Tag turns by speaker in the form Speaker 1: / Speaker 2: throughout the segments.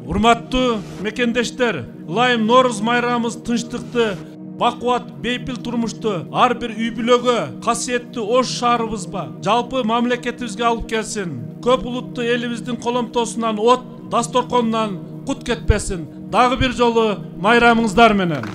Speaker 1: Урматтуу мекендештер, ылайым Нооруз майрамыбыз тынчтыкты, бакубат бейпил турмушту ар бир үй бүлөгө, касиеттүү Ош шаарыбызга, жалпы мамлекетибизге алып келсин. Көп улуттуу элибиздин коломтосунан от, дасторконунан кут кетпесин. Дагы бир жолу майрамыңыздар менен.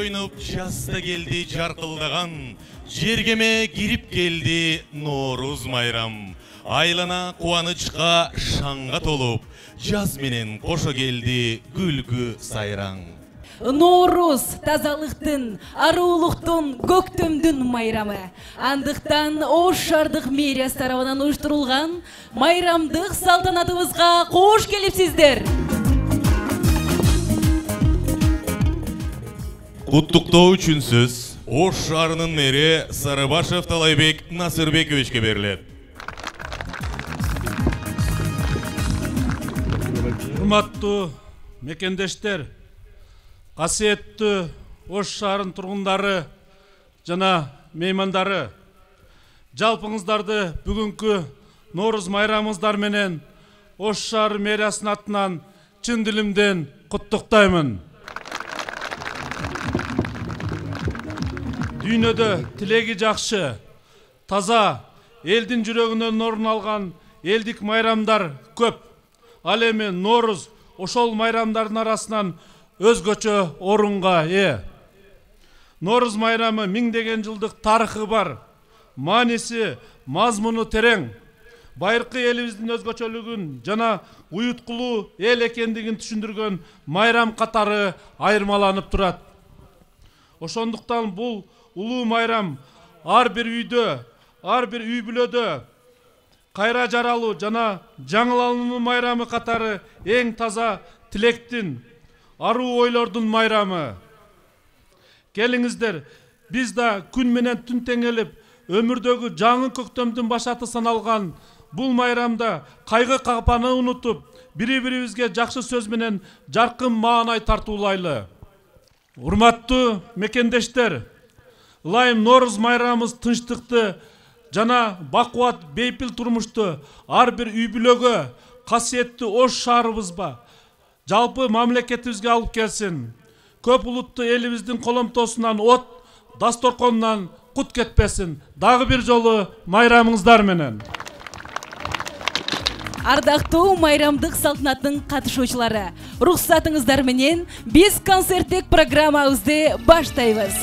Speaker 2: ойноп жазда келди жаркылдаган, жергеме кирип келди Норуз майрам. Айлана кубанычка шаңга толуп, жаз менен кошо келди күлгү сайраң.
Speaker 3: Норуз тазалыктын, аруулуктун, көктөмдүн майрамы. Андыктан Ош шаардык мэриясы тарабынан уюштурулган майрамдык салтанатыбызга кош келипсиздер.
Speaker 2: Куттуктоо үчүн сөз Ош шаарынын мэри Сарыбашев Талайбек Насырбековичке берилет.
Speaker 1: Урматтуу мекендештер, касиеттүү Ош шаарынын тургундары жана меймандары, жалпыңыздарды бүгүнкү Норуз майрамыңыздар менен Ош шаары мэриясынын атынан чын дилимден куттуктаймын. Дүйнөдө тилеги жакшы, таза, элдин жүрөгүнөн орун алган элдик майрамдар көп. Ал эми Норуз ошол майрамдардын арасынан өзгөчө орунга ээ. Норуз майрамы миңдеген жылдык тарыхы бар, мааниси, мазмуну терең. Байыркы элибиздин өзгөчөлүгүн жана уюткулуу эл экендигин түшүндүргөн майрам катары айырмаланып турат. Ошондуктан бул улуу майрам ар бир үйдө, ар бир үй бүлөдө кайра жаралуу жана жаңылануу майрамы катары эң таза тилектин, аруу ойлордун майрамы. Келиңиздер, биз да күн менен түн теңелип, өмүрдөгү жаңы көктөмдүн башаты саналган бул майрамда кайгы капаны унутуп, бири-бирибизге жакшы сөз менен жаркын маанай тартуулайлы. Урматтуу мекендештер, ылайым Норуз майрамыбыз тынчтыкты жана бакубат бейпил турмушту ар бир үй бүлөгө, касиеттүү Ош шаарыбызга, жалпы мамлекетибизге алып келсин. Көп улуттуу элибиздин коломтосунан от, дасторконунан кут кетпесин. Дагы бир жолу майрамыңыздар менен.
Speaker 3: Ардактуу майрамдык салтанаттын катышуучулары, рухсатыңыздар менен биз концерттик программабызды баштайбыз.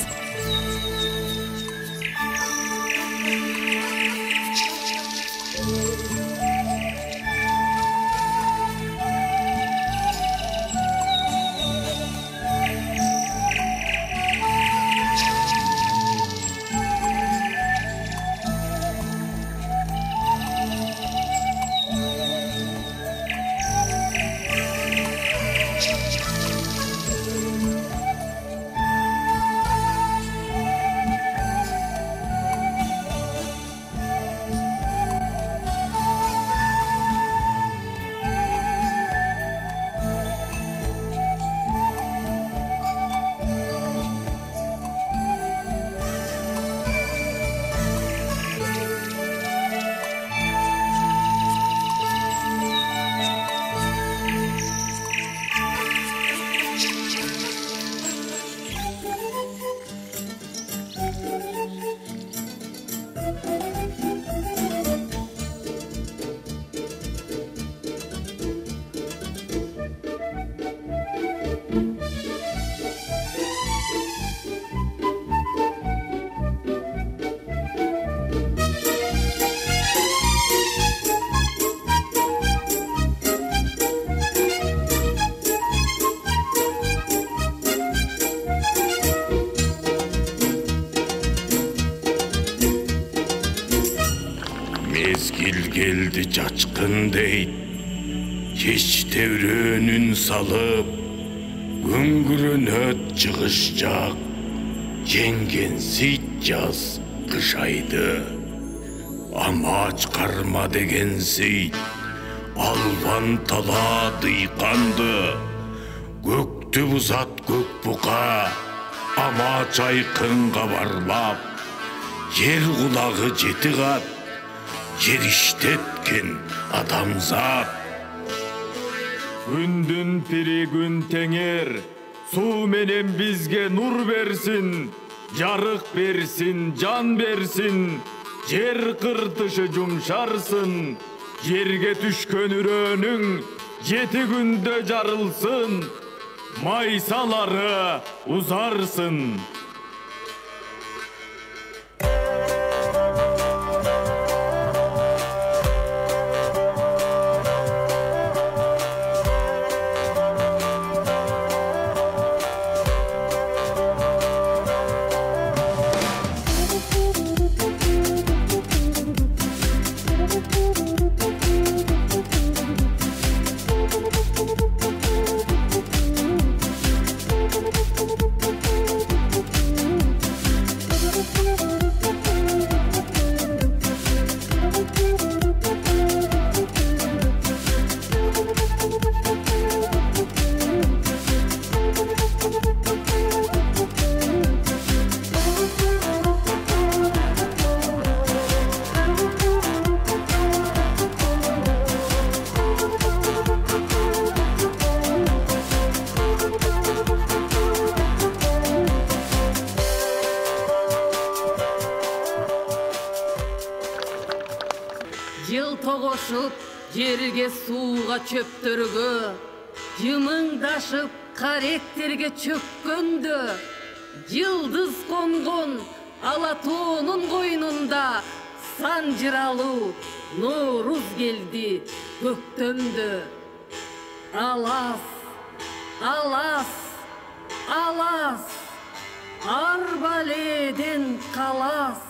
Speaker 4: Mezgil geldi çaçkın deyt, Keçtevrönün salıp, Güngürün öt çıkışacak, Yengensi yaz kış aydı. Ama çıkarma degensi, Alban tala dıykandı, Göktü buzat gök buka, Ama çaykın kabarlap, Yer kulağı jeti kat, Yer iştetken adamzat.
Speaker 5: Gündün piri gün tenger, Su menen bizge nur versin, Jarık bersin, can bersin, Yer kırtışı jumşarsın, Yerge düşkön ürönüň, Jeti günde jarılsın, майсалары узарсын.
Speaker 6: Жыл тоғошуп жерге сууга чөптөргө, жымыңдашып каректерге чөккөндө, жылдыз конгон алатоонун койнунда санжыралуу Норуз келди көктөмдө. Алас, алас, алас, арбаледен калас.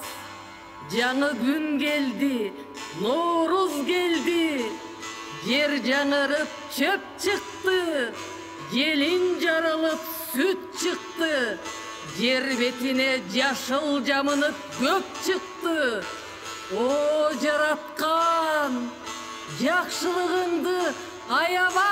Speaker 6: Жаңы күн келди, Норуз келди. Жер жаңырып чөп чыкты, желин жарылып сүт чыкты. Жер бетине жашыл жамынып көк чыкты. О жараткан, жакшылыгыңды аяба.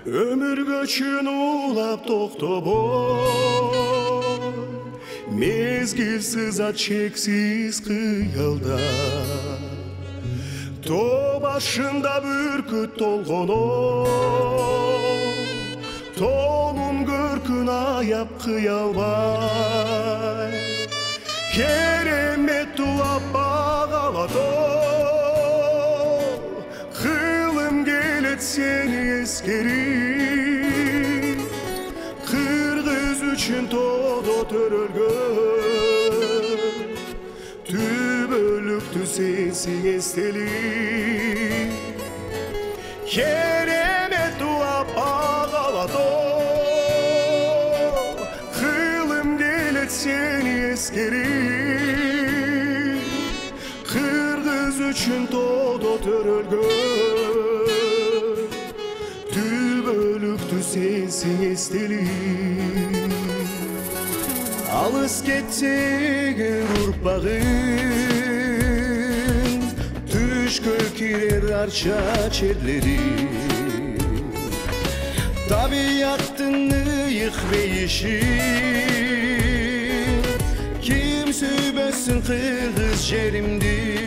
Speaker 7: Ömür göçün ulap tokтобой, mezgilsiz çeksiz kıyalda. To başında bürküt tolgono, tonun görkün ayap kıyalbay. Keremet tulap bağalato, kılım gelet seni eskeri. Kırgız üçün todo törölgön, tübölüktü sensin esteli. Keremet tulap bağalato, kılım gelet seni eskeri. Kırgız üçün todo törölgön, tübölüktü sensin esteli. Alыс ketseğin urpağın, düşkö kirer arça çerleri. Tabiattın ıyık beyişi, kim söybesin kırgız jerimdi.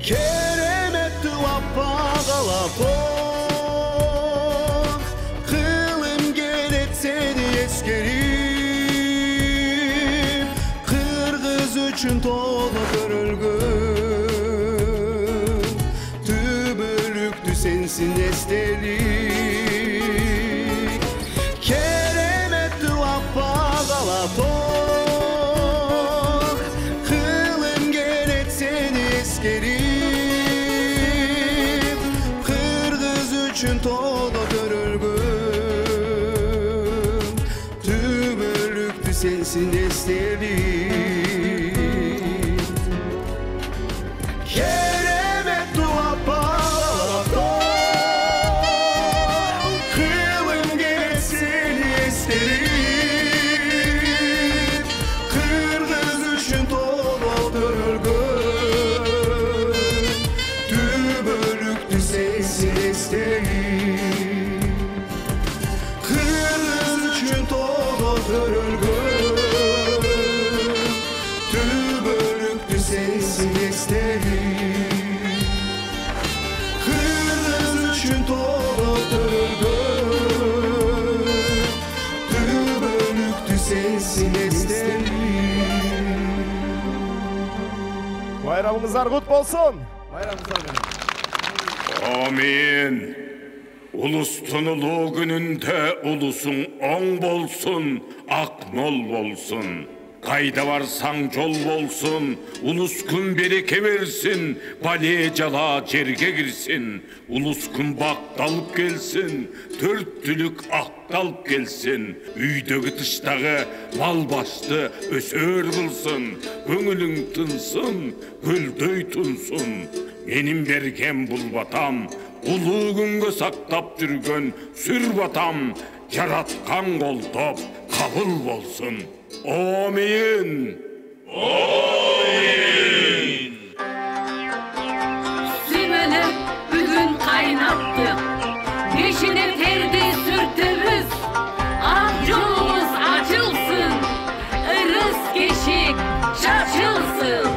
Speaker 7: Keremet duap bağalapok, kılım gelet seni eskerim. Kırgız üçün tola görülgün, tübölüktü sensin estelik. Keremet duap bağalapok, kılım gelet seni eskerim. Kırgız üçün tola görülgün, tübölüktü sensin estelik. Keremet duap bağalapok, kılım gelet seni esterim. Kırgız üçün tola görülgün, tübölüktü sensin estelik. Kırgız üçün tola görülgün, tübölüktü sensin estelik. Kırgız üçün tola görülgün, tübölüktü sensin estelik.
Speaker 5: Bayramınızlar kut bolsun.
Speaker 4: Amin. Ulustun ulu gününde ulusun oң bolsun, akmol bolsun. Kayda varsan jol bolsun, ulus kun bereke versin, bale jala jerge girsin. Ulus kun baktalıp gelsin, törttülük aktalıp gelsin. Üydögü tıştagı mal başты ösör kılsın, көңүлүң тынсын, көлдөй тунsun. Benim bergen bul batam, ulu күнгө сактап жүргөн сүр батам, жараткан колдоп кабыл болсун. Amin.
Speaker 2: Amin.
Speaker 6: Sümelep bugün kaynattık, peşine terdi sürtümüz. Ah yolumuz açılsın, ırız keşik şaşılsın.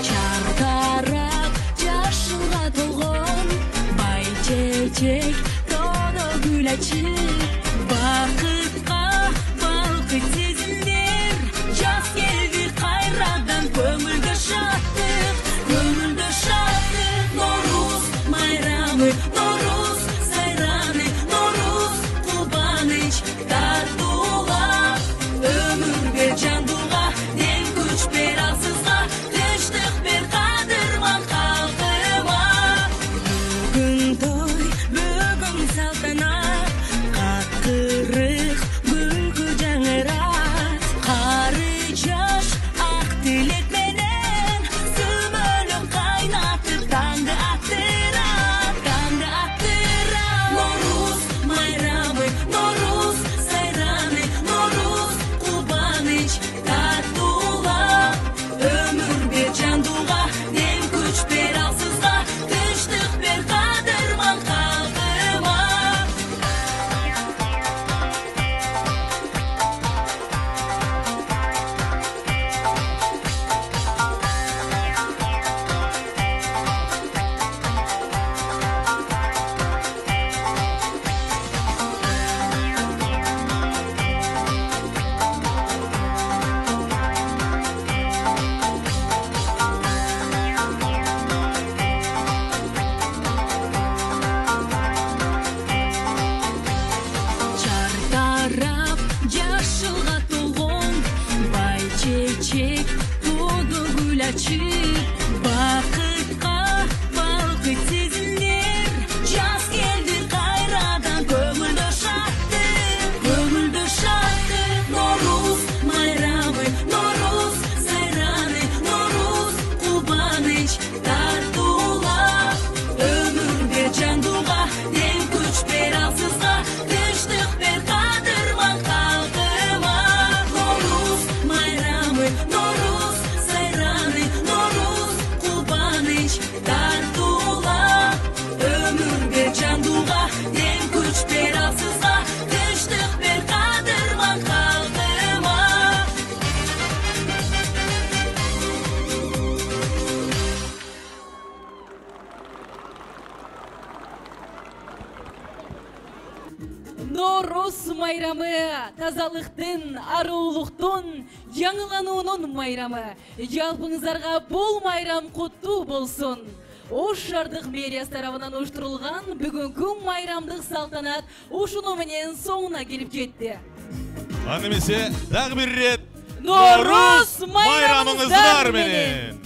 Speaker 8: Çardarak yaşılga dolgon, bay çeçek todo gül açık. Bakıtqa balkıt sezinler, jaz geldi kayradan kömülde şattık. Kömülde şattık, Noruz mayramı, Noruz sayranı, Noruz Kubanıç darduğa. Ömürge canduğa, den güç berasızga, düştük bir kadırman kalkıma. Bugün toy, bugün saltanat, katkırık, bülgü жаңырат. Karı jaş, ak dilek menen, sümölü kaynatıp tandı aktırat.
Speaker 3: Nooruz майрамы тазалықтың, арулықтың, жаңылануының майрамы. Жалпыңыздарға бұл майрам құтты болсын. Ош шардық мериясы тарабынан ұштырылған бүгінгі майрамдық салтанат ушынуменен соңына келіп жетті.
Speaker 2: Анемесе, дағы бір рет
Speaker 3: Nooruz
Speaker 2: майрамыңыздар менен!